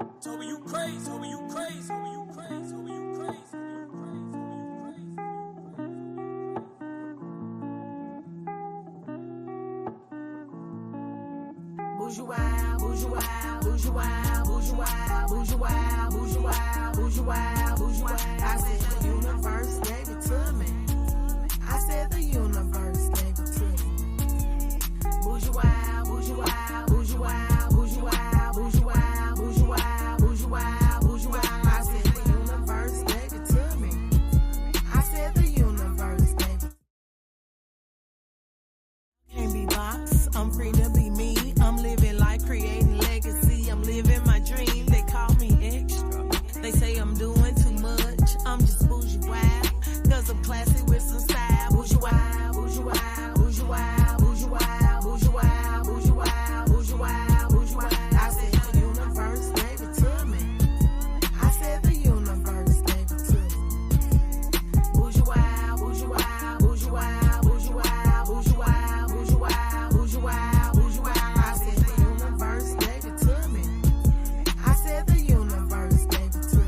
Toby, you crazy. Toby, you crazy. Toby, you crazy. Toby, you crazy. Bougiewild, Bougiewild, Bougiewild, Bougiewild, Bougiewild, Bougiewild, Bougiewild, Bougiewild. I said the universe gave it to me. I said the universe gave it to me. Bougiewild, Bougiewild, Bougiewild, Bougiewild, Bougiewild, Bougiewild, Bougiewild, Bougiewild. I said the universe gave it to me. I said the universe gave it. Can't be boxed. I'm free to be me. I'm living life, creating legacy. I'm living my dream. They call me extra. They say I'm doing too much. I'm just bougie wild. Cause I'm classy with some style. Bougie wild, bougie wild, bougie wild, bougie wild, bougie wild, bougie wild, bougie wild, bougie wild. I said the universe gave it to me. I said the universe gave it to me. Bougie wild, bougie wild, bougie wild, bougie wild, bougie wild, bougie wild, bougie wild, bougie wild. I said the universe gave it to me. I said the universe gave it to me.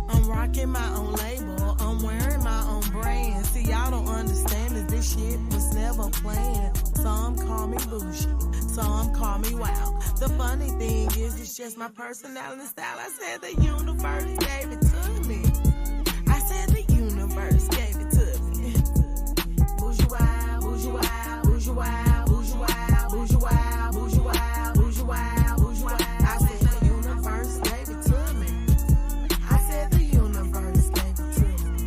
I'm rocking my own label. I'm wearing my own brand. See, y'all don't understand that this shit was never planned. Some call me bougie, some call me wild. The funny thing is, it's just my personality and style. I said the universe gave it to me. I said the universe gave it to me. Bougie wild, bougie wild, bougie wild, bougie wild, bougie wild, bougie wild, bougie wild, bougie wild. I said the universe gave it to me. I said the universe gave it to me.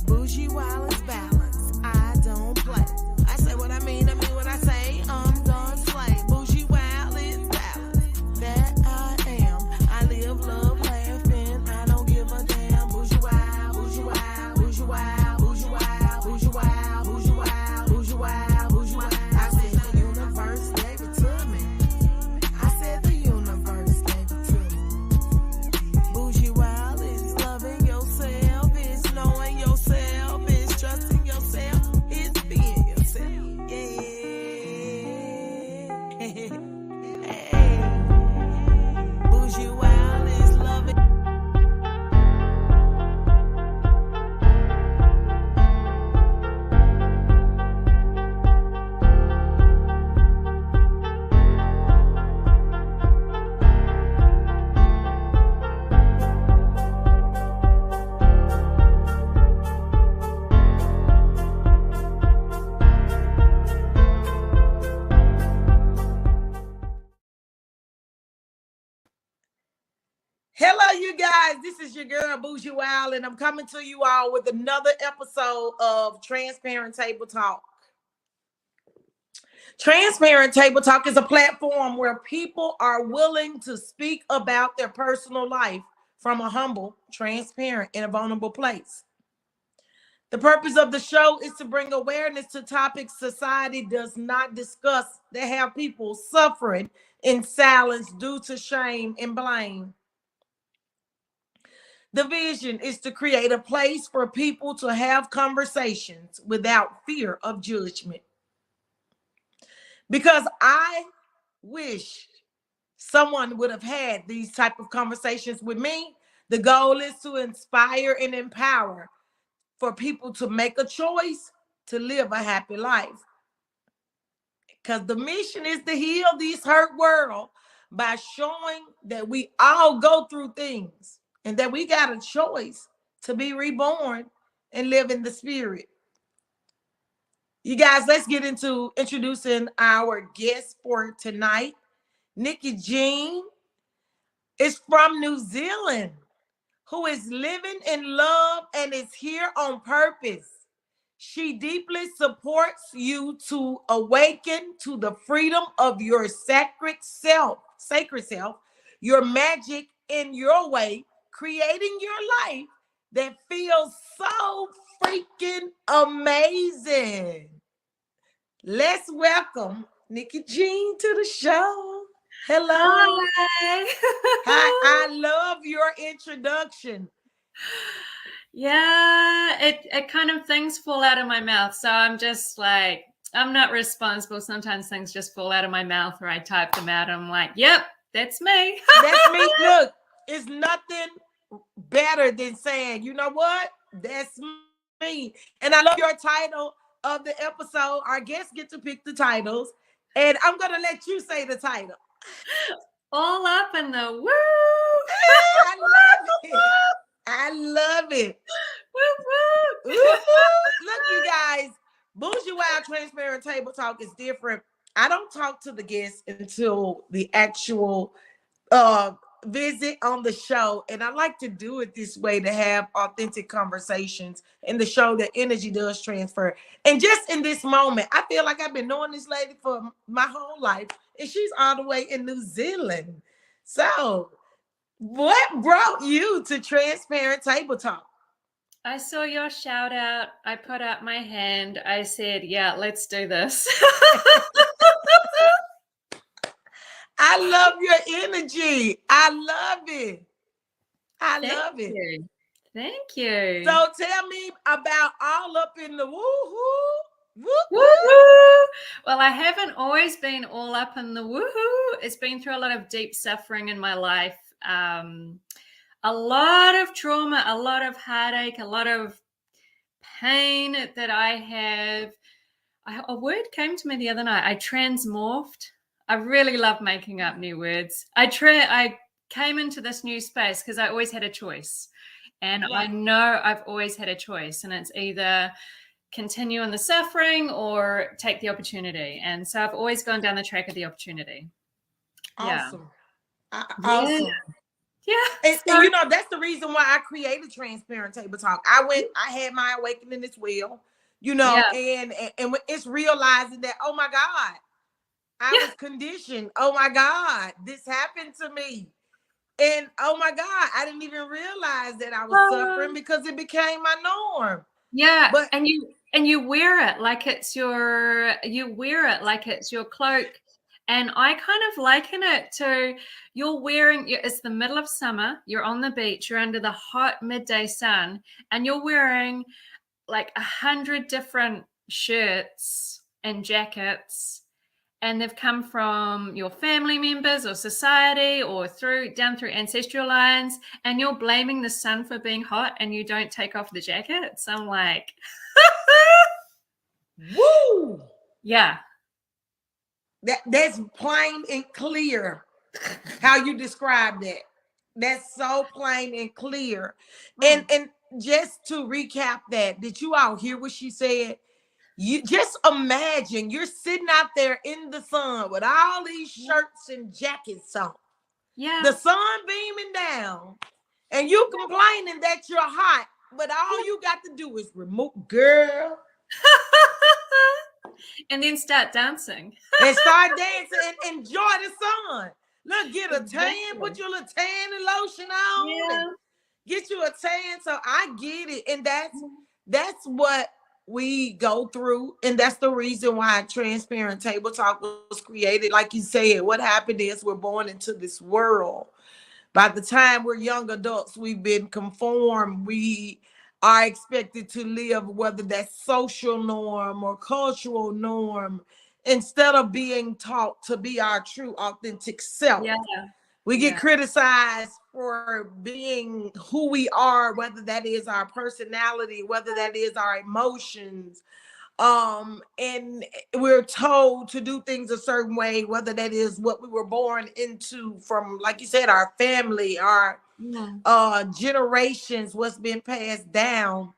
Bougie wild is balanced. I don't play. I say what I mean what I say. I'm done slay. Bougie wild is balanced. That I am. I live, love, laughing. I don't give a damn. Bougie wild, bougie wild, bougie wild, bougie wild, bougie wild, bougie wild, bougie wild, bougie wild. I said the universe gave it to me. I said the universe gave it to me. Bougie wild is loving yourself, it's knowing yourself, it's trusting yourself, it's being yourself. Yeah. Hey. Bougie wild is loving. Hello, you guys. This is your girl, Bougiewild, and I'm coming to you all with another episode of Transparent Table Talk. Transparent Table Talk is a platform where people are willing to speak about their personal life from a humble, transparent, and a vulnerable place. The purpose of the show is to bring awareness to topics society does not discuss that have people suffering in silence due to shame and blame. The vision is to create a place for people to have conversations without fear of judgment. Because I wish someone would have had these type of conversations with me. The goal is to inspire and empower for people to make a choice to live a happy life. Because the mission is to heal this hurt world by showing that we all go through things and that we got a choice to be reborn and live in the spirit. You guys, let's get into introducing our guest for tonight. Nicky Jean is from New Zealand, who is living in love and is here on purpose. She deeply supports you to awaken to the freedom of your sacred self, your magic in your way, creating your life that feels so freaking amazing. Let's welcome Nicky Jean to the show. Hello. Hi. Hi. I love your introduction. Yeah, it kind of things fall out of my mouth. So I'm just like, I'm not responsible. Sometimes things just fall out of my mouth or I type them out. I'm like, yep, That's me. That's me. Look, it's nothing better than saying, you know what? That's me. And I love your title of the episode. Our guests get to pick the titles. And I'm going to let you say the title. All up in the woo. I love it. I love it. Woo, Ooh, woo. look, you guys, Bougie Wild Transparent Table Talk is different. I don't talk to the guests until the actual uh visit on the show, and I like to do it this way to have authentic conversations and the show that energy does transfer. And just in this moment, I feel like I've been knowing this lady for my whole life, and she's all the way in New Zealand. So what brought you to Transparent Table Talk? I saw your shout out. I put up my hand. I said, yeah, let's do this. I love your energy. I love it. I Thank love it. you. Thank you. So tell me about all up in the woohoo. Woo Woo woo. woo. Well, I haven't always been all up in the woohoo. It's been through a lot of deep suffering in my life. A lot of trauma, a lot of heartache, a lot of pain that I have. A word came to me the other night. I transmorphed. I really love making up new words. I came into this new space because I always had a choice. And I know I've always had a choice. And it's either continue in the suffering or take the opportunity. And so I've always gone down the track of the opportunity. Awesome. Yeah. Awesome. Yeah. And you know, that's the reason why I created Transparent Table Talk. I had my awakening as well, you know, and it's realizing that, oh my God, I was conditioned. Oh my God, this happened to me. And oh my God, I didn't even realize that I was suffering because it became my norm. Yeah. But and you wear it like it's your cloak. And I kind of liken it to it's the middle of summer, you're on the beach, you're under the hot midday sun, and you're wearing like 100 different shirts and jackets, and they've come from your family members or society or down through ancestral lines, and you're blaming the sun for being hot and you don't take off the jacket. So I'm like, woo! Yeah. That's plain and clear how you describe that. That's so plain and clear. And just to recap that, did you all hear what she said? You just imagine you're sitting out there in the sun with all these shirts and jackets on. Yeah. The sun beaming down, and you complaining that you're hot, but all you got to do is remove, girl. And then start dancing. And start dancing and enjoy the sun. Look, get a tan, put your little tan and lotion on. Yeah. Get you a tan. So I get it. And that's what we go through. And that's the reason why Transparent Table Talk was created. Like you said, what happened is we're born into this world. By the time we're young adults, we've been conformed. We are expected to live, whether that's social norm or cultural norm, instead of being taught to be our true authentic self. Yeah. We get criticized for being who we are, whether that is our personality, whether that is our emotions. And we're told to do things a certain way, whether that is what we were born into from, like you said, our family, our generations, what's been passed down.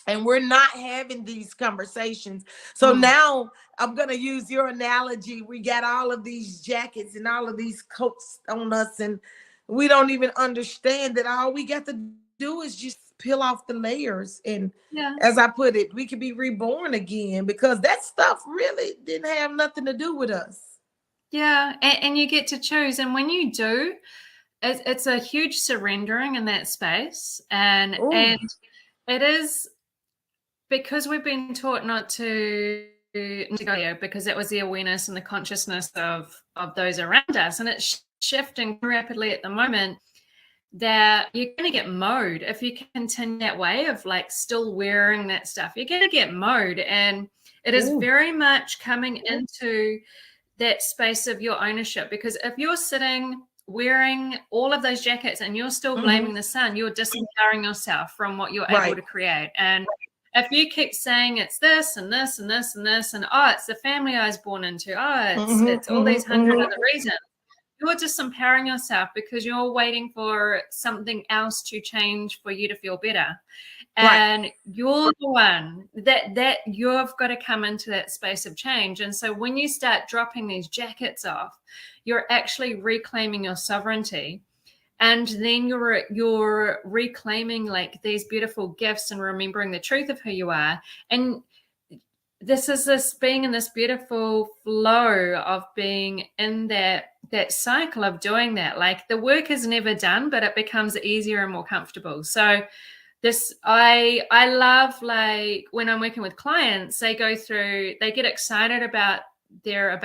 And we're not having these conversations. So now I'm going to use your analogy. We got all of these jackets and all of these coats on us, and we don't even understand that all we got to do is just peel off the layers. And as I put it, we could be reborn again, because that stuff really didn't have nothing to do with us. Yeah. And you get to choose. And when you do, it's a huge surrendering in that space. And it is, because we've been taught not to go there, because that was the awareness and the consciousness of those around us. And it's shifting rapidly at the moment, that you're going to get mowed if you continue that way of like still wearing that stuff. You're going to get mowed. And it is very much coming into that space of your ownership. Because if you're sitting wearing all of those jackets and you're still blaming the sun, you're disempowering yourself from what you're able to create. And if you keep saying it's this and this and this and this, and oh, it's the family I was born into, oh, it's all these hundred other reasons, you're disempowering yourself because you're waiting for something else to change for you to feel better. And you're the one that you've got to come into that space of change. And so when you start dropping these jackets off, you're actually reclaiming your sovereignty. And then you're reclaiming like these beautiful gifts and remembering the truth of who you are. And this being in this beautiful flow of being in that cycle of doing that. Like the work is never done, but it becomes easier and more comfortable. So I love, like when I'm working with clients, they get excited about they're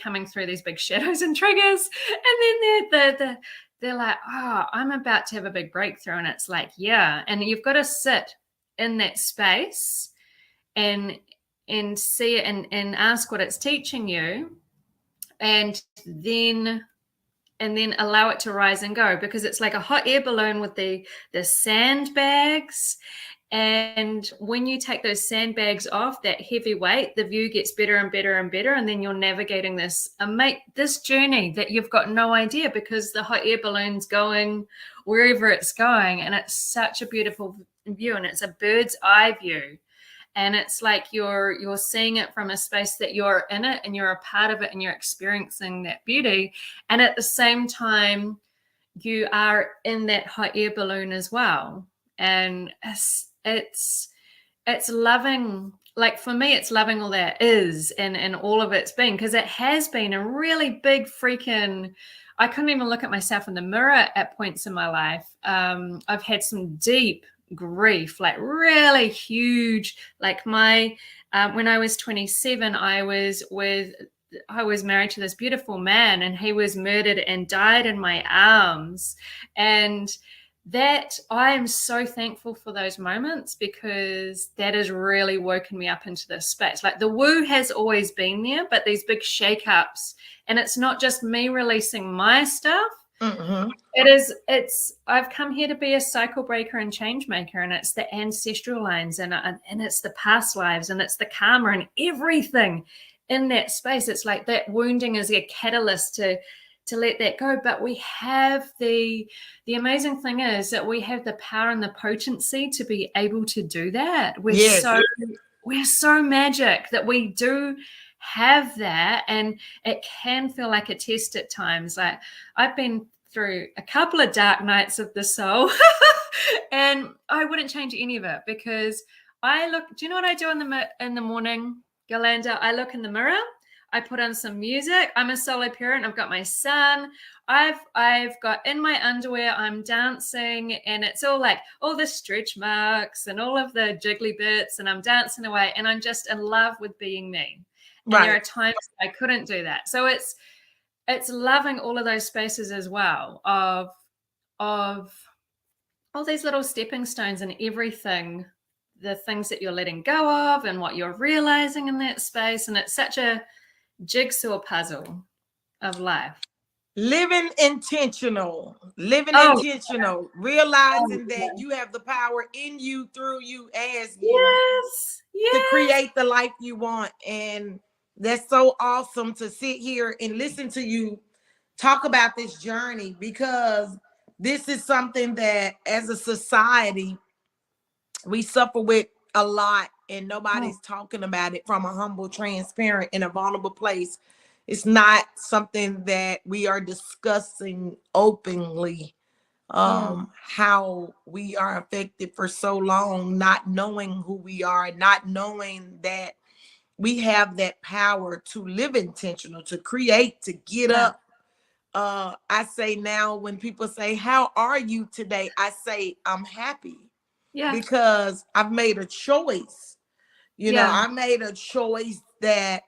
coming through these big shadows and triggers, and then they're like, oh, I'm about to have a big breakthrough. And it's like, yeah. And you've got to sit in that space and see it and ask what it's teaching you, and then allow it to rise and go, because it's like a hot air balloon with the sandbags. And when you take those sandbags off, that heavy weight, the view gets better and better and better. And then you're navigating this journey that you've got no idea, because the hot air balloon's going wherever it's going. And it's such a beautiful view, and it's a bird's eye view. And it's like you're seeing it from a space that you're in it and you're a part of it and you're experiencing that beauty. And at the same time, you are in that hot air balloon as well. And it's loving, like for me, it's loving all that is and all of it's been, because it has been a really big freaking, I couldn't even look at myself in the mirror at points in my life. I've had some deep grief, like really huge, like when I was 27, I was married to this beautiful man, and he was murdered and died in my arms. And that, I am so thankful for those moments, because that has really woken me up into this space. Like the woo has always been there, but these big shake-ups, and it's not just me releasing my stuff. I've come here to be a cycle breaker and change maker, and it's the ancestral lines and it's the past lives, and it's the karma and everything in that space. It's like that wounding is a catalyst to let that go. But we have the amazing thing is that we have the power and the potency to be able to do that. We're so magic that we do have that, and it can feel like a test at times. Like I've been through a couple of dark nights of the soul and I wouldn't change any of it, because do you know what I do in the morning, Yolanda? I look in the mirror, I put on some music. I'm a solo parent. I've got my son. I've got in my underwear, I'm dancing, and it's all like all the stretch marks and all of the jiggly bits, and I'm dancing away, and I'm just in love with being me. And there are times I couldn't do that. So it's loving all of those spaces as well of all these little stepping stones and everything, the things that you're letting go of and what you're realizing in that space. And it's such a jigsaw puzzle of life. Living intentional, realizing that you have the power in you, through you, as you, to create the life you want. And that's so awesome to sit here and listen to you talk about this journey, because this is something that as a society we suffer with a lot, and nobody's talking about it from a humble, transparent, and a vulnerable place. It's not something that we are discussing openly, how we are affected for so long, not knowing who we are, not knowing that we have that power to live intentional, to create, to get up. I say now, when people say, how are you today? I say, I'm happy. Because I've made a choice. You know, I made a choice that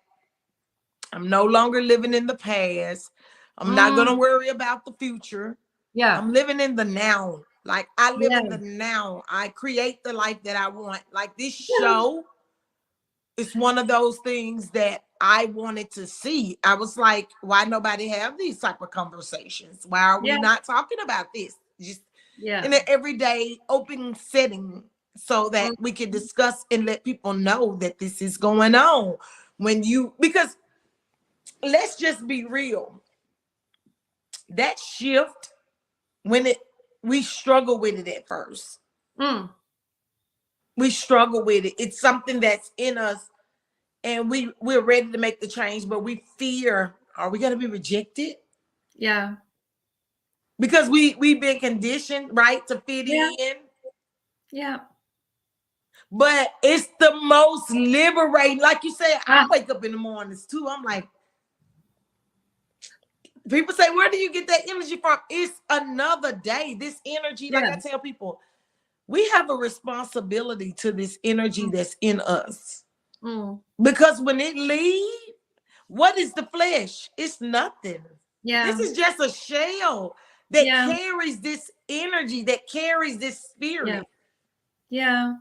I'm no longer living in the past. I'm not going to worry about the future. I'm living in the now. Like I live in the now. I create the life that I want. Like this show, it's one of those things that I wanted to see. I was like, why nobody have these type of conversations? Why are we Yeah. not talking about this? Just Yeah. in an everyday open setting so that we can Mhm. discuss and let people know that this is going on. Because let's just be real, that shift, when it we struggle with it at first. Mm. We struggle with it. It's something that's in us, and we're ready to make the change, but we fear, are we going to be rejected? Yeah. Because we've been conditioned, right, to fit Yeah. in. Yeah. But it's the most liberating. Like you said, I Ah, wake up in the mornings too. I'm like, people say, where do you get that energy from? It's another day. This energy, like yeah. I tell people, we have a responsibility to this energy Mm. that's in us. Mm. Because when it leaves, what is the flesh? It's nothing. This Yeah. is just a shell that Yeah. carries this energy, that carries this Yeah. spirit. Yeah.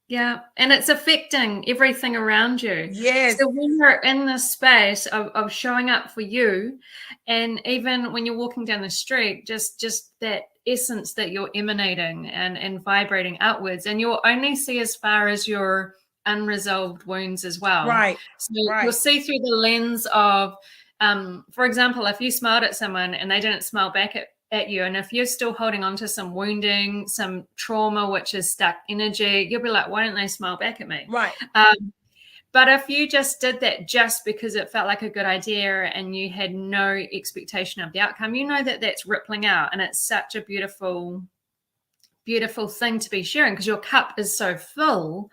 Yeah, and it's affecting everything around you. Yes. So when you're in this space of showing up for you, and even when you're walking down the street, just that essence that you're emanating and vibrating outwards, and you'll only see as far as your unresolved wounds as well. Right. So you'll Right. see through the lens of, for example, if you smiled at someone and they didn't smile back at you, and if you're still holding on to some wounding, some trauma, which is stuck energy, you'll be like, why don't they smile back at me? Right. But if you just did that just because it felt like a good idea and you had no expectation of the outcome, you know that that's rippling out, and it's such a beautiful beautiful thing to be sharing, because your cup is so full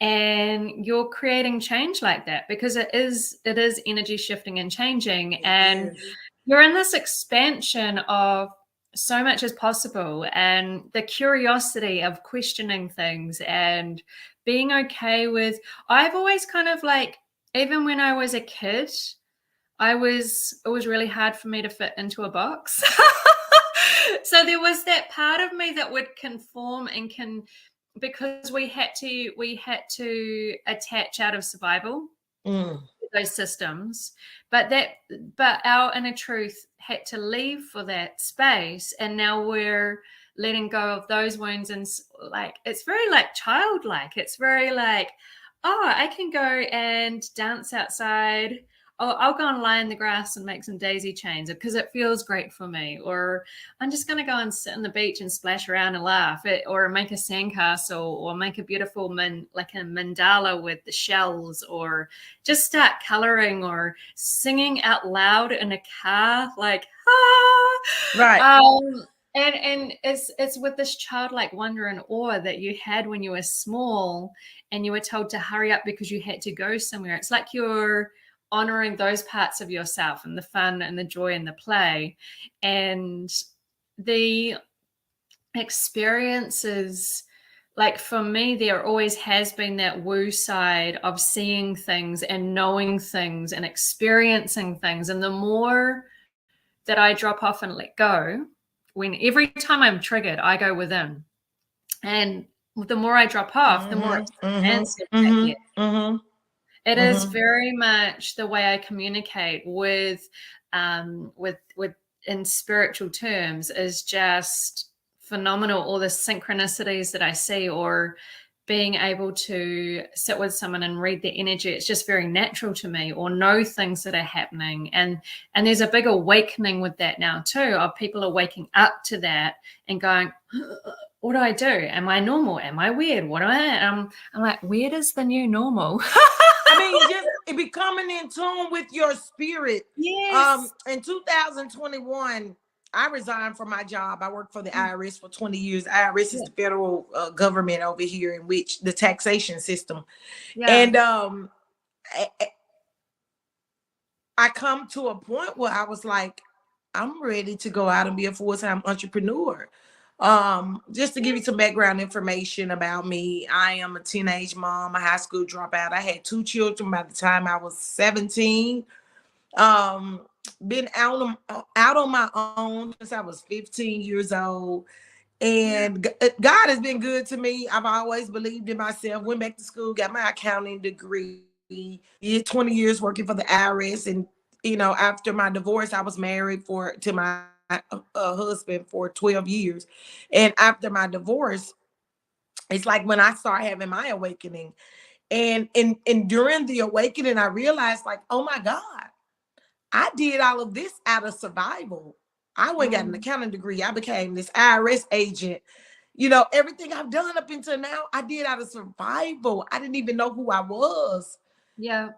and you're creating change like that, because it is energy shifting and changing, and Yes. you're in this expansion of so much is possible, and the curiosity of questioning things and being okay with, I've always kind of like, even when I was a kid, it was really hard for me to fit into a box. So there was that part of me that would conform and can, because we had to attach out of survival, Mm. those systems, but our inner truth had to leave for that space, and now we're letting go of those wounds, and like, it's very like childlike, it's very like, oh, I can go and dance outside. Oh, I'll go and lie in the grass and make some daisy chains because it feels great for me. Or I'm just going to go and sit on the beach and splash around and laugh, or make a sandcastle, or make a beautiful like a mandala with the shells, or just start coloring or singing out loud in a car, like, ah. Right. And it's with this childlike wonder and awe that you had when you were small and you were told to hurry up because you had to go somewhere. It's like you're honoring those parts of yourself, and the fun and the joy and the play, and the experiences. Like, for me, there always has been that woo side of seeing things and knowing things and experiencing things. And the more that I drop off and let go, when every time I'm triggered, I go within. And the more I drop off, the more expansive that gets. It is very much the way I communicate with in spiritual terms, is just phenomenal. All the synchronicities that I see, or being able to sit with someone and read their energy, it's just very natural to me, or know things that are happening. And there's a big awakening with that now too, of people are waking up to that and going, what do I do? Am I normal? Am I weird? What am I? I'm like, weird is the new normal. I mean, just becoming in tune with your spirit. Yes. In 2021, I resigned from my job. I worked for the IRS for 20 years. IRS is the federal government over here, in which the taxation system. Yeah. And I come to a point where I was like, I'm ready to go out and be a full-time entrepreneur. Just to give you some background information about me, I am a teenage mom, a high school dropout. I had 2 children by the time I was 17. Been out on my own since I was 15 years old. And God has been good to me. I've always believed in myself. Went back to school, got my accounting degree. Did 20 years working for the IRS, and after my divorce, I was married to my husband for 12 years. And after my divorce, it's like when I started having my awakening, and during the awakening, I realized, like, oh my God, I did all of this out of survival. I went got an accounting degree. I became this IRS agent. Everything I've done up until now, I did out of survival. I didn't even know who I was. Yeah.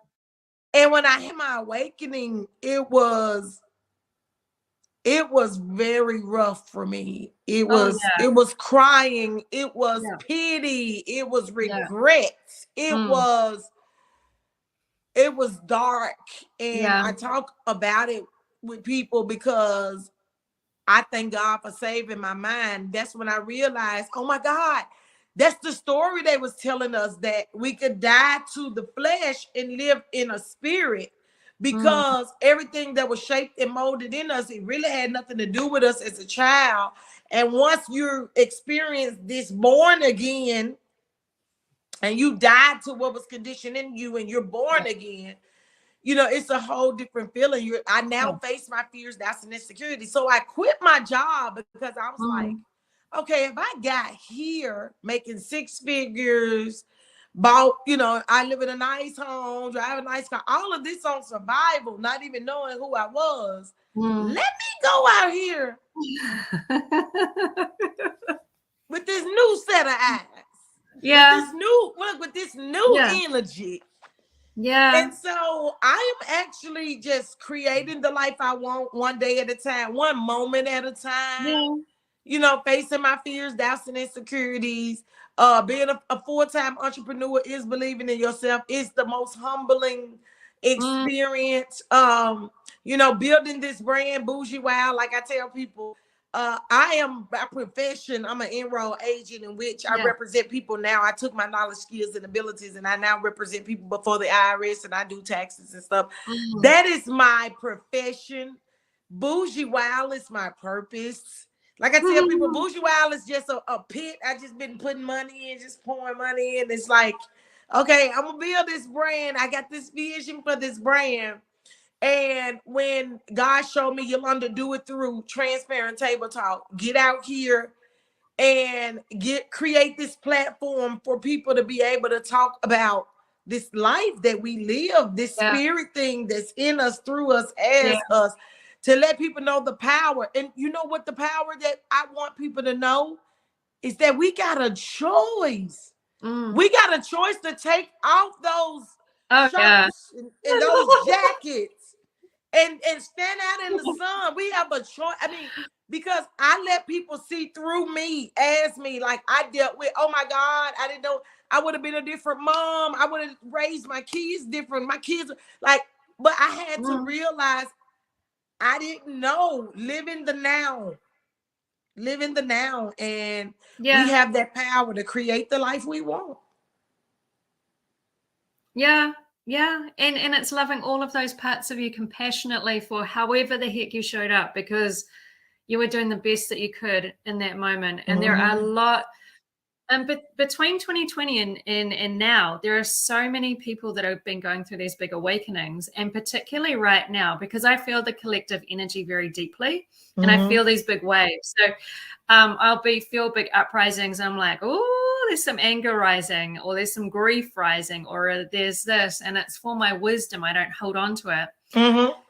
And when I had my awakening, it was very rough for me. It was crying, it was pity, it was regret, it was dark. And I talk about it with people because I thank God for saving my mind. That's when I realized, oh my God, that's the story they was telling us, that we could die to the flesh and live in a spirit, because everything that was shaped and molded in us, it really had nothing to do with us as a child. And once you experience this born again and you died to what was conditioned in you and you're born again, it's a whole different feeling. I now face my fears, doubts, and insecurities. So I quit my job because I was like, okay, if I got here making six figures, I live in a nice home, drive a nice car, all of this on survival, not even knowing who I was. Let me go out here with this new set of eyes. Yeah. With this new energy. Yeah. And so I am actually just creating the life I want, one day at a time, one moment at a time. Facing my fears, doubts, and insecurities. Being a full-time entrepreneur is believing in yourself. It's the most humbling experience. Building this brand, Bougiewild, like I tell people, I am by profession, I'm an enroll agent, in which I represent people now. I took my knowledge, skills, and abilities, and I now represent people before the IRS, and I do taxes and stuff. That is my profession. Bougiewild is my purpose. Like I tell people, Bougiewild is just a pit. I just been putting money in, just pouring money in. It's like, okay, I'm gonna build this brand. I got this vision for this brand. And when God showed me, Yolanda, do it through Transparent Table Talk. Get out here and create this platform for people to be able to talk about this life that we live, this spirit thing that's in us, through us, as us, to let people know the power. And you know what the power that I want people to know is that we got a choice. We got a choice to take off those shirts and those jackets and stand out in the sun. We have a choice. I mean, because I let people see through me as me. Like, I dealt with, oh my God, I didn't know, I would have been a different mom. I would have raised my kids different. My kids, but I had to realize I didn't know. Live in the now. And we have that power to create the life we want. Yeah. And it's loving all of those parts of you compassionately for however the heck you showed up, because you were doing the best that you could in that moment. And there are a lot, but between 2020 and now, there are so many people that have been going through these big awakenings, and particularly right now, because I feel the collective energy very deeply, and I feel these big waves. So I'll feel big uprisings. I'm like, oh, there's some anger rising, or there's some grief rising, or there's this, and it's for my wisdom. I don't hold on to it.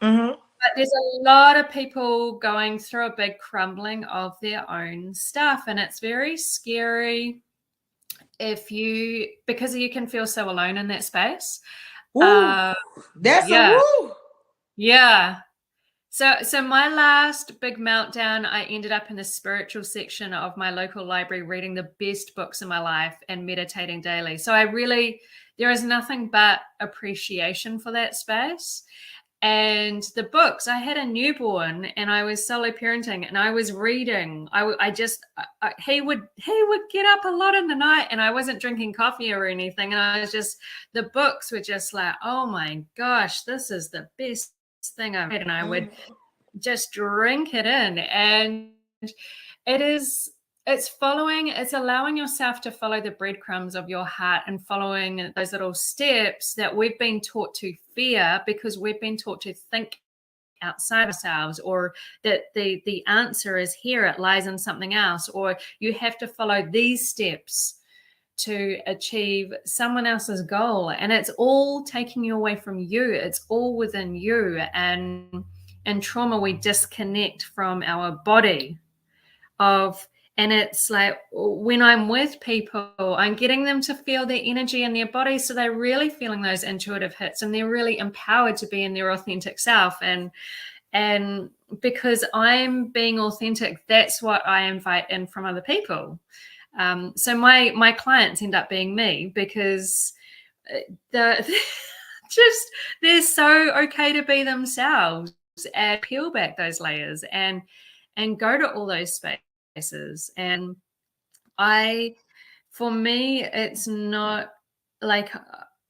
But there's a lot of people going through a big crumbling of their own stuff, and it's very scary because you can feel so alone in that space. That's a woo. Yeah. So my last big meltdown, I ended up in the spiritual section of my local library, reading the best books in my life and meditating daily. So there is nothing but appreciation for that space. And the books, I had a newborn and I was solo parenting and I was reading. He would get up a lot in the night and I wasn't drinking coffee or anything. And the books were just like, oh my gosh, this is the best thing I've read. And I would just drink it in. And it's it's allowing yourself to follow the breadcrumbs of your heart and following those little steps that we've been taught to fear, because we've been taught to think outside ourselves, or that the answer is here, it lies in something else, or you have to follow these steps to achieve someone else's goal. And it's all taking you away from you. It's all within you. And in trauma, we disconnect from our body and it's like, when I'm with people, I'm getting them to feel their energy in their body. So they're really feeling those intuitive hits, and they're really empowered to be in their authentic self. And because I'm being authentic, that's what I invite in from other people. So my clients end up being me, because they're so okay to be themselves and peel back those layers and go to all those spaces. And for me, it's not like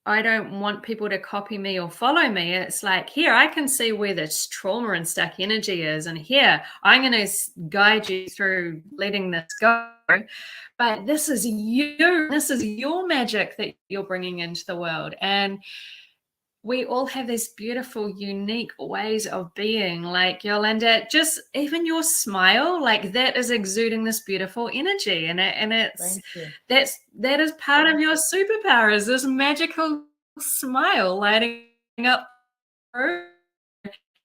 I don't want people to copy me or follow me. It's like, here, I can see where this trauma and stuck energy is, and here, I'm going to guide you through letting this go. But this is you. This is your magic that you're bringing into the world. And we all have these beautiful, unique ways of being. Like, Yolanda, just even your smile, like that is exuding this beautiful energy, and it's that is part of your superpower, is this magical smile lighting up,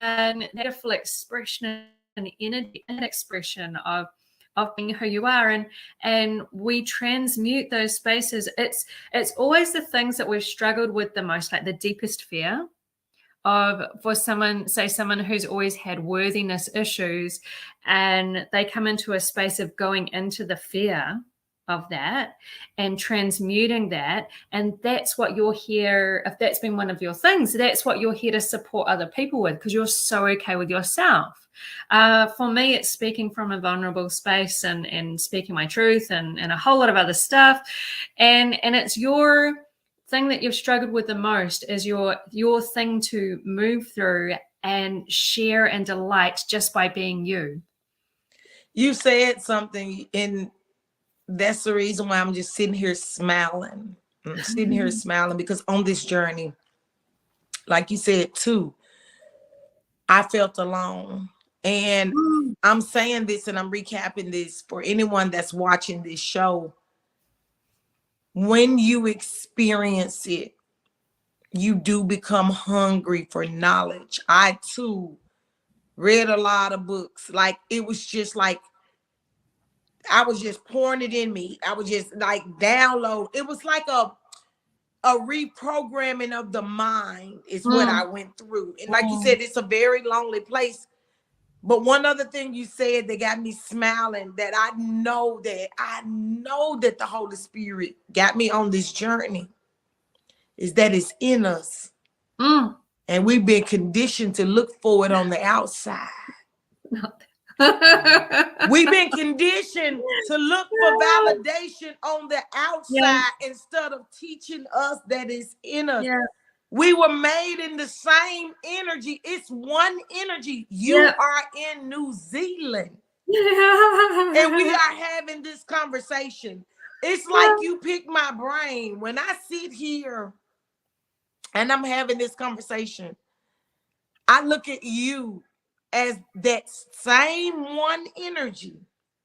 and that beautiful expression and energy and expression of being who you are. And we transmute those spaces. It's always the things that we've struggled with the most, like the deepest fear for someone who's always had worthiness issues, and they come into a space of going into the fear of that and transmuting that. And that's what you're here, if that's been one of your things, that's what you're here to support other people with, because you're so okay with yourself. For me, it's speaking from a vulnerable space and speaking my truth and a whole lot of other stuff. And it's your thing that you've struggled with the most, is your thing to move through and share and delight just by being you. You said something, and that's the reason why I'm just sitting here smiling. I'm sitting here smiling because on this journey, like you said too, I felt alone. And I'm saying this and I'm recapping this for anyone that's watching this show. When you experience it, you do become hungry for knowledge. I too read a lot of books. Like, it was just like, I was just pouring it in me. I was just like download. It was like a reprogramming of the mind is what I went through. And like you said, it's a very lonely place. But one other thing you said that got me smiling, that I know that the Holy Spirit got me on this journey, is that it's in us. And we've been conditioned to look for it on the outside. We've been conditioned to look for validation on the outside instead of teaching us that it's in us. Yeah. We were made in the same energy. It's one energy. You are in New Zealand. And we are having this conversation. It's like you pick my brain. When I sit here and I'm having this conversation, I look at you as that same one energy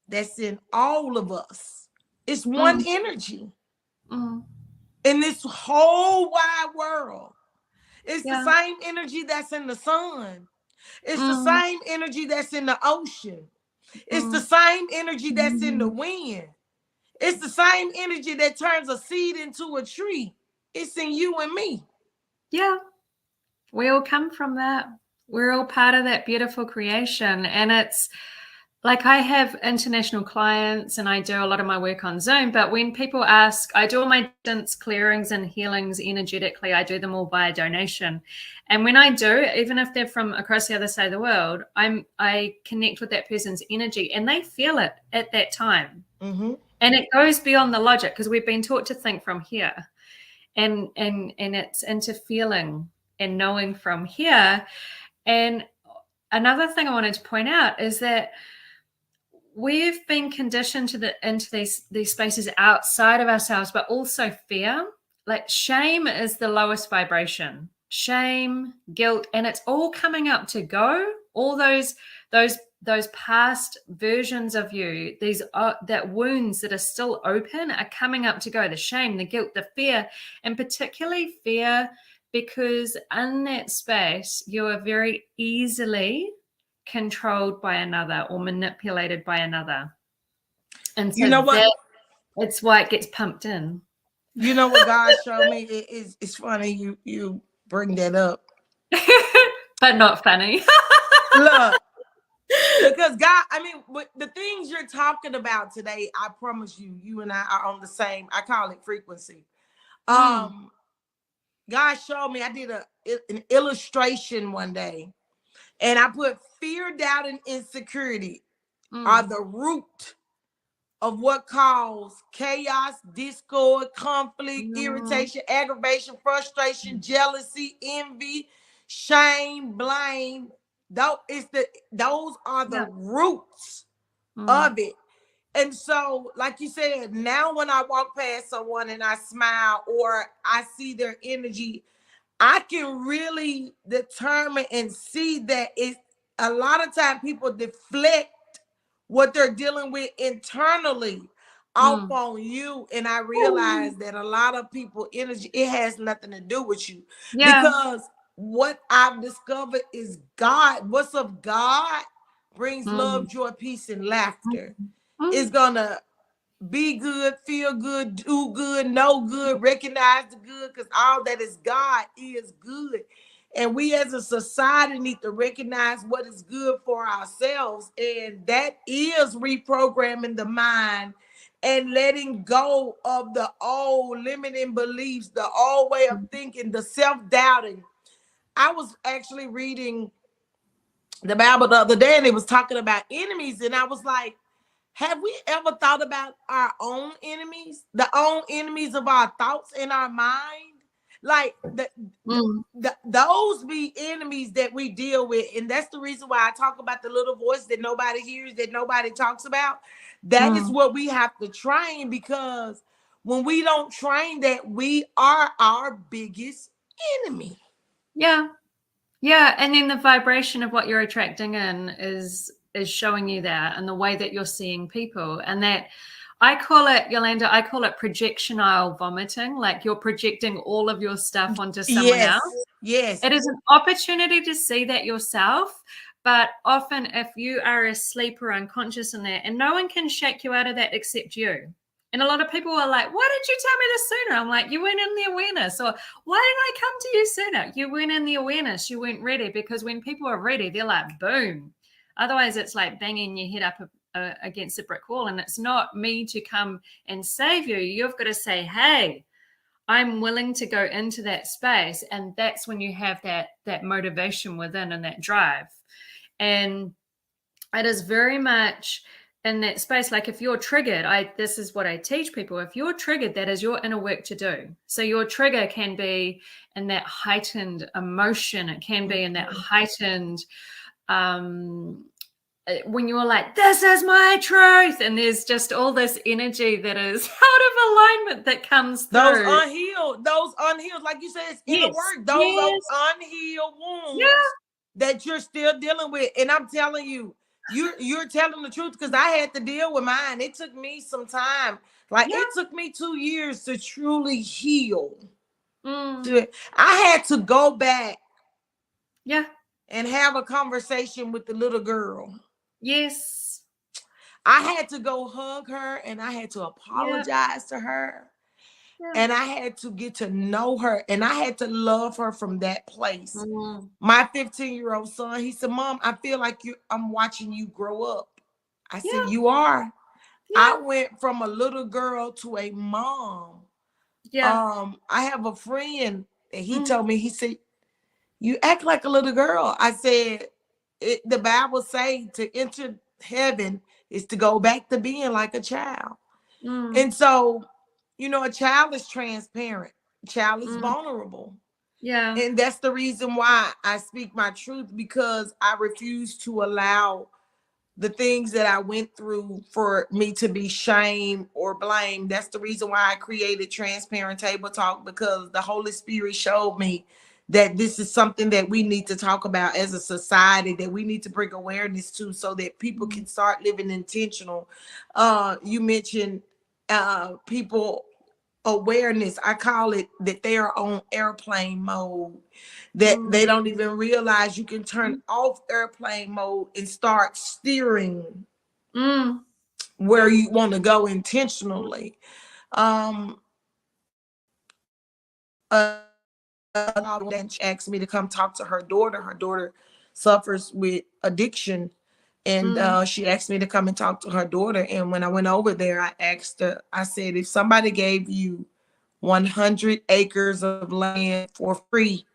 that's in all of us. It's one energy in this whole wide world. It's the same energy that's in the sun. It's the same energy that's in the ocean. It's the same energy that's in the wind. It's the same energy that turns a seed into a tree. It's in you and me. Yeah. We all come from that. We're all part of that beautiful creation. And it's like, I have international clients and I do a lot of my work on Zoom, but when people ask, I do all my distance clearings and healings energetically. I do them all via donation. And when I do, even if they're from across the other side of the world, I connect with that person's energy and they feel it at that time. And it goes beyond the logic, because we've been taught to think from here, and it's into feeling and knowing from here. And another thing I wanted to point out is that we've been conditioned into these spaces outside of ourselves, but also fear. Like shame is the lowest vibration. Shame, guilt, and it's all coming up to go. All those past versions of you, these that wounds that are still open are coming up to go. The shame, the guilt, the fear, and particularly fear, because in that space you are very easily controlled by another or manipulated by another. And so You know what? it's why it gets pumped in. You know what God showed me? It's funny you bring that up. But not funny. Look, because God, I mean, the things you're talking about today, I promise you and I are on the same, I call it frequency. God showed me, I did an illustration one day, and I put fear, doubt, and insecurity are the root of what caused chaos, discord, conflict, irritation, aggravation, frustration, jealousy, envy, shame, blame. Those are the roots of it. And so, like you said, now when I walk past someone and I smile or I see their energy, I can really determine and see that it's a lot of time people deflect what they're dealing with internally off on you. And I realize that a lot of people energy, it has nothing to do with you. Because what I've discovered is God, what's of God brings love, joy, peace, and laughter. It's gonna be good, feel good, do good, know good, recognize the good, because all that is God is good. And we as a society need to recognize what is good for ourselves. And that is reprogramming the mind and letting go of the old limiting beliefs, the old way of thinking, the self-doubting. I was actually reading the Bible the other day, and it was talking about enemies. And I was like, have we ever thought about our own enemies, the own enemies of our thoughts in our mind? Like those be enemies that we deal with. And that's the reason why I talk about the little voice that nobody hears, that nobody talks about. That is what we have to train, because when we don't train that, we are our biggest enemy. Yeah. And then the vibration of what you're attracting in is showing you that, and the way that you're seeing people. And that, I call it, Yolanda, I call it projectional vomiting. Like you're projecting all of your stuff onto someone else. Yes. It is an opportunity to see that yourself. But often if you are asleep or unconscious in that, and no one can shake you out of that except you. And a lot of people are like, why didn't you tell me this sooner? I'm like, you weren't in the awareness. Or why didn't I come to you sooner? You weren't in the awareness. You weren't ready. Because when people are ready, they're like, boom. Otherwise, it's like banging your head up against a brick wall. And it's not me to come and save you. You've got to say, hey, I'm willing to go into that space. And that's when you have that motivation within and that drive. And it is very much in that space. Like if you're triggered, this is what I teach people. If you're triggered, that is your inner work to do. So your trigger can be in that heightened emotion. It can be in that heightened, when you're like, this is my truth. And there's just all this energy that is out of alignment that comes through. Those unhealed, like you said, it's inner work. Those unhealed wounds that you're still dealing with. And I'm telling you, you're telling the truth, because I had to deal with mine. It took me some time. Like it took me 2 years to truly heal. I had to go back and have a conversation with the little girl. Yes. I had to go hug her, and I had to apologize to her. And I had to get to know her, and I had to love her from that place. My 15-year-old son, he said, Mom, I feel like I'm watching you grow up. I said, you are. I went from a little girl to a mom. I have a friend, and he told me, he said, you act like a little girl. I said, the Bible say to enter heaven is to go back to being like a child. And so, a child is transparent. A child is vulnerable. And that's the reason why I speak my truth, because I refuse to allow the things that I went through for me to be shamed or blamed. That's the reason why I created Transparent Table Talk, because the Holy Spirit showed me that this is something that we need to talk about as a society, that we need to bring awareness to, so that people can start living intentional. You mentioned people awareness. I call it that they are on airplane mode, that they don't even realize you can turn off airplane mode and start steering where you want to go intentionally. Then she asked me to come talk to her daughter. Her daughter suffers with addiction, and she asked me to come and talk to her daughter. And when I went over there, I asked her, I said, if somebody gave you 100 acres of land for free,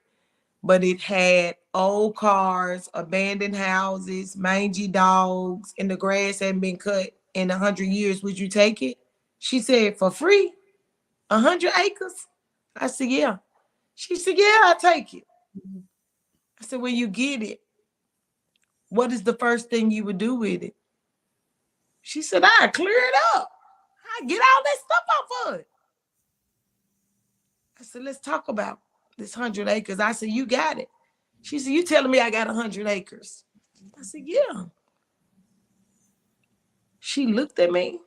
but it had old cars, abandoned houses, mangy dogs, and the grass hadn't been cut in 100 years, would you take it? She said, for free? 100 acres? I said, yeah. She said, yeah, I'll take it. I said, when you get it, what is the first thing you would do with it? She said, I clear it up. I get all that stuff off of it. I said, let's talk about this 100 acres. I said, you got it. She said, you telling me I got 100 acres? I said, yeah. She looked at me.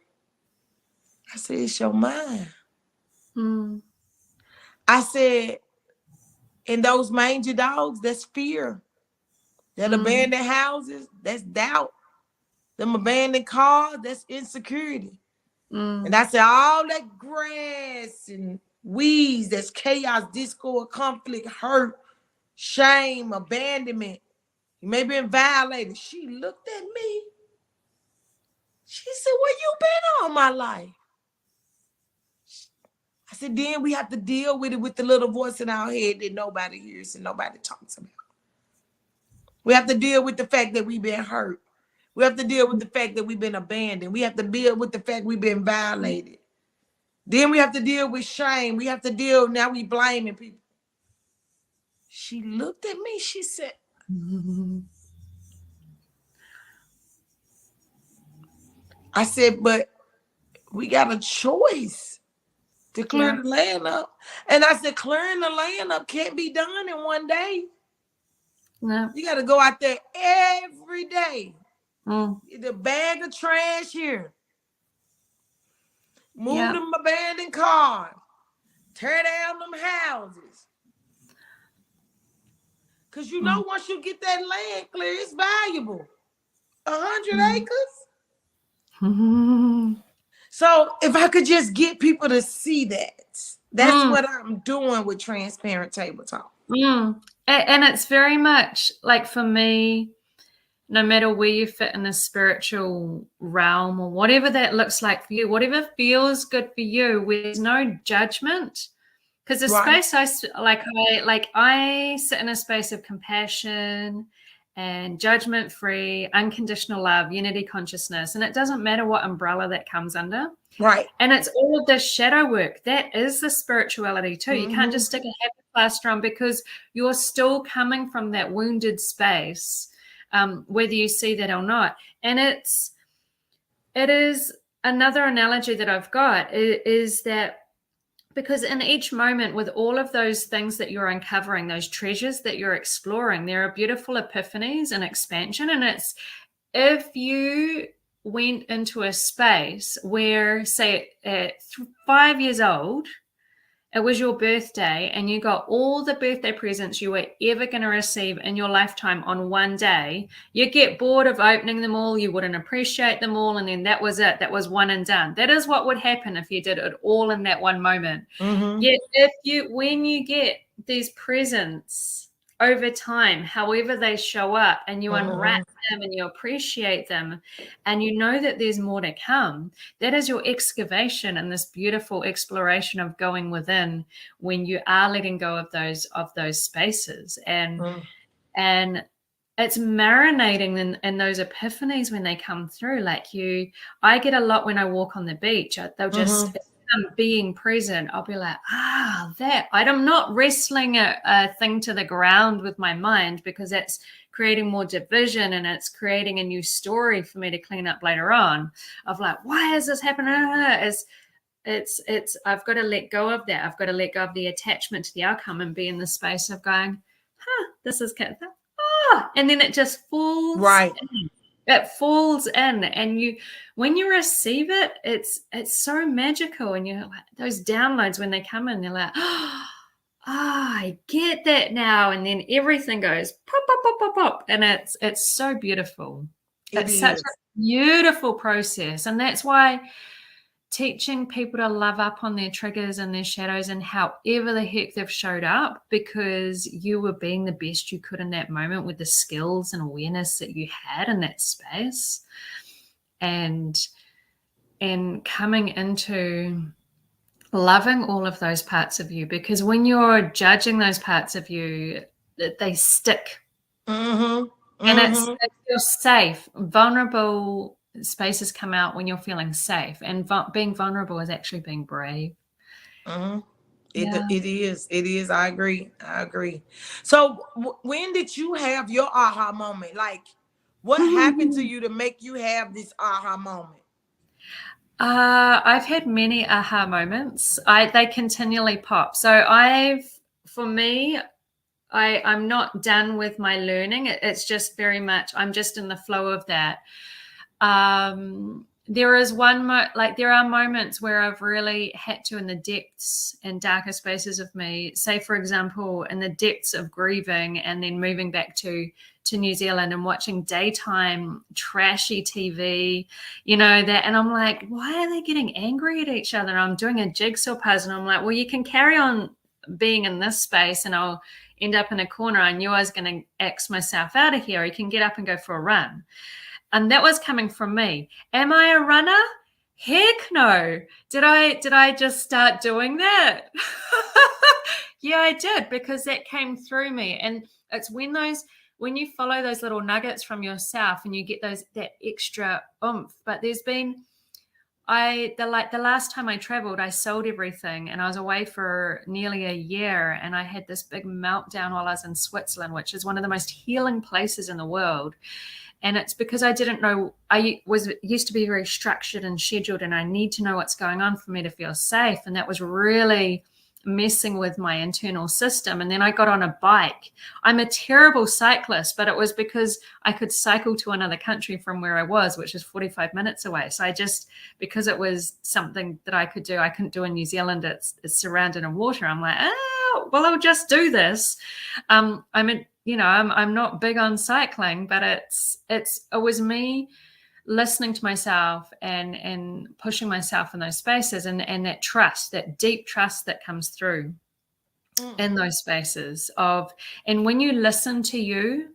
I said, it's your mind. I said, and those mangy dogs, that's fear. That abandoned houses, that's doubt. Them abandoned cars, that's insecurity. And I said, all that grass and weeds, that's chaos, discord, conflict, hurt, shame, abandonment. You may have been violated. She looked at me. She said, where you been all my life? I said, then we have to deal with it with the little voice in our head that nobody hears and nobody talks about. We have to deal with the fact that we've been hurt. We have to deal with the fact that we've been abandoned. We have to deal with the fact we've been violated. Then we have to deal with shame. We have to deal, now we blaming people. She looked at me, she said, I said, but we got a choice to clear the land up. And I said, clearing the land up can't be done in one day. No. You got to go out there every day. Get a bag of trash here. Move them abandoned cars. Tear down them houses. Because you know once you get that land clear, it's valuable. 100 acres. So if I could just get people to see that, that's what I'm doing with Transparent Table Talk. And it's very much like, for me, no matter where you fit in the spiritual realm or whatever that looks like for you, whatever feels good for you, where there's no judgment. Because the space I sit in a space of compassion and judgment-free, unconditional love, unity consciousness, and it doesn't matter what umbrella that comes under. Right. And it's all of this shadow work. That is the spirituality too. You can't just stick a happy plaster on, because you're still coming from that wounded space, whether you see that or not. And it is another analogy that I've got is that, because in each moment, with all of those things that you're uncovering, those treasures that you're exploring, there are beautiful epiphanies and expansion. And it's, if you went into a space where, say, at 5 years old, it was your birthday and you got all the birthday presents you were ever going to receive in your lifetime on one day, you get bored of opening them all, you wouldn't appreciate them all, and then that was it. That was one and done. That is what would happen if you did it all in that one moment. Yet when you get these presents over time, however they show up, and you unwrap them and you appreciate them, and you know that there's more to come, that is your excavation and this beautiful exploration of going within, when you are letting go of those spaces. And it's marinating in those epiphanies when they come through. Like I get a lot when I walk on the beach. They'll just I'm being present, I'll be like, that. I'm not wrestling a thing to the ground with my mind, because that's creating more division and it's creating a new story for me to clean up later on of like, why is this happening? It's I've got to let go of that. I've got to let go of the attachment to the outcome and be in the space of going, this is good. And then it just falls in. It falls in, and when you receive it, it's so magical. And you're like, those downloads when they come in, they're like, I get that now. And then everything goes pop, pop, pop, pop, pop. And it's so beautiful. It's such a beautiful process. And that's why teaching people to love up on their triggers and their shadows and however the heck they've showed up, because you were being the best you could in that moment with the skills and awareness that you had in that space, and coming into loving all of those parts of you, because when you're judging those parts of you, they stick. And it's you're safe. Vulnerable spaces come out when you're feeling safe, and being vulnerable is actually being brave. It is. I agree. So when did you have your aha moment? Like, what happened to you to make you have this aha moment? I've had many aha moments. They continually pop. So I'm not done with my learning. It's just very much, I'm just in the flow of that. There is there are moments where I've really had to, in the depths and darker spaces of me, say, for example, in the depths of grieving and then moving back to New Zealand and watching daytime trashy TV, that. And I'm like, why are they getting angry at each other? I'm doing a jigsaw puzzle. And I'm like, well, you can carry on being in this space and I'll end up in a corner. I knew I was going to X myself out of here. You can get up and go for a run. And that was coming from me. Am I a runner? Heck no. Did I just start doing that? Yeah, I did, because that came through me. And it's when you follow those little nuggets from yourself and you get that extra oomph. But there's been, the last time I traveled, I sold everything and I was away for nearly a year, and I had this big meltdown while I was in Switzerland, which is one of the most healing places in the world. And it's because I didn't know, used to be very structured and scheduled, and I need to know what's going on for me to feel safe. And that was really messing with my internal system. And then I got on a bike. I'm a terrible cyclist, but it was because I could cycle to another country from where I was, which is 45 minutes away. So because it was something that I could do, I couldn't do in New Zealand. It's surrounded in water. I'm like, well, I'll just do this. I'm not big on cycling, but it was me listening to myself and pushing myself in those spaces, and that trust, that deep trust that comes through in those spaces and when you listen to you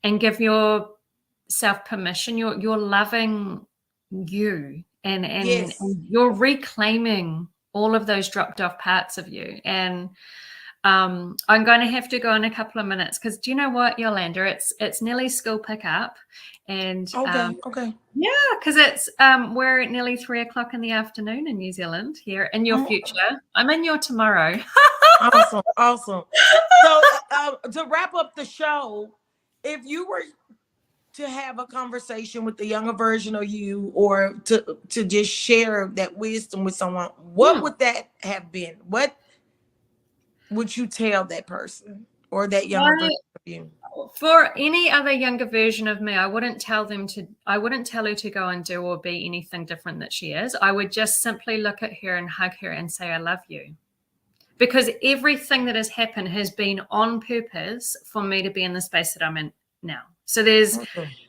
and give yourself permission, you're loving you and you're reclaiming all of those dropped off parts of you. And I'm going to have to go in a couple of minutes, because do you know what, Yolanda? It's nearly school pickup, and okay. Yeah, because it's we're at nearly 3:00 in the afternoon in New Zealand here in your future. I'm in your tomorrow. Awesome. So to wrap up the show, if you were to have a conversation with the younger version of you, or to just share that wisdom with someone, what would that have been? What would you tell that person or that younger version of you? For any other younger version of me, I wouldn't tell her to go and do or be anything different that she is. I would just simply look at her and hug her and say, I love you. Because everything that has happened has been on purpose for me to be in the space that I'm in now. So there's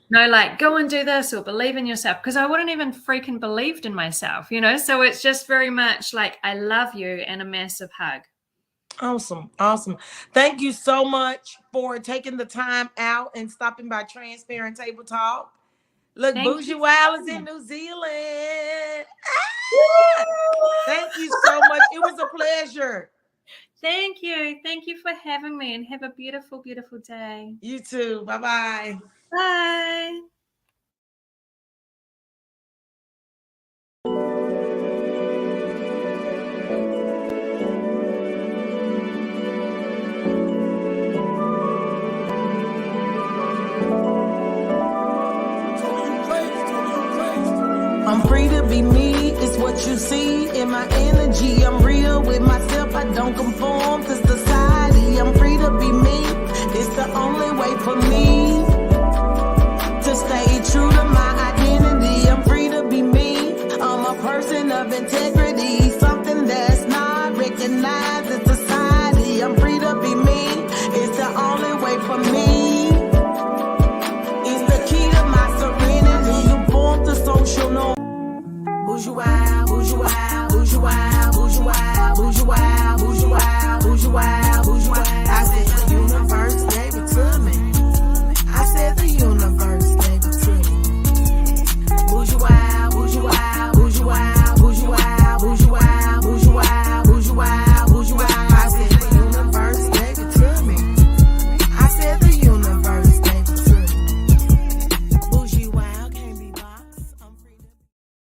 no like, go and do this or believe in yourself, because I wouldn't even freaking believed in myself, So it's just very much like, I love you and a massive hug. Awesome. Thank you so much for taking the time out and stopping by Transparent Table Talk. Look, Bougiewild is in New Zealand. Thank you so much. It was a pleasure. Thank you. Thank you for having me, and have a beautiful, beautiful day. You too. Bye-bye. Bye. what you see in my energy. I'm real with myself, I don't conform to